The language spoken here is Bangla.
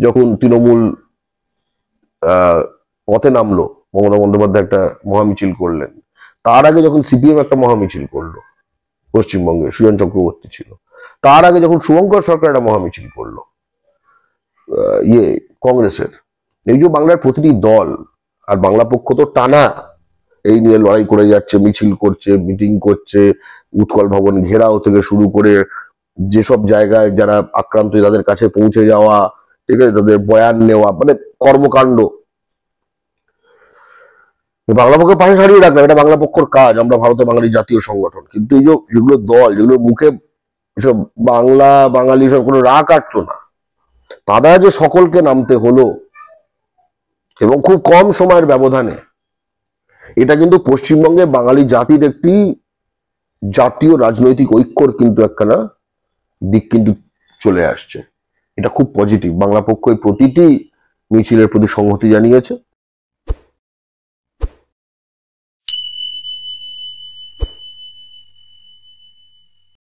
যখন তৃণমূল পথে নামলো, মমতা বন্দ্যোপাধ্যায় একটা মহামিছিল করলেন, তার আগে যখন সিপিএম একটা মহামিছিল করলো পশ্চিমবঙ্গে, সুজন চক্রবর্তী ছিল, তার আগে যখন শুভঙ্কর সরকার একটা মহামিছিল করলো কংগ্রেসের, এই যে বাংলার প্রতিটি দল আর বাংলা পক্ষ তো টানা এই নিয়ে লড়াই করে যাচ্ছে, মিছিল করছে, মিটিং করছে, উৎকল ভবন ঘেরাও থেকে শুরু করে যেসব জায়গায় যারা আক্রান্ত তাদের কাছে পৌঁছে যাওয়া, ঠিক আছে, তাদের বয়ান নেওয়া, মানে কর্মকাণ্ড, বাংলা পক্ষের পাশে সারিয়ে রাখলাম, এটা বাংলা পক্ষের কাজ, আমরা ভারতের বাঙালি জাতীয় সংগঠন। কিন্তু এই যেগুলো দল, যেগুলো মুখে এসব বাংলা বাঙালি সব কোনো রাগ কাটতো না, তারা যে সকলকে নামতে হলো এবং খুব কম সময়ের ব্যবধানে, এটা কিন্তু পশ্চিমবঙ্গে বাঙালি জাতির একটি জাতীয় রাজনৈতিক ঐক্যর কিন্তু একখানা দিক কিন্তু চলে আসছে। এটা খুব পজিটিভ। বাংলা পক্ষ প্রতিটি মিছিলের প্রতি সংহতি জানিয়েছে।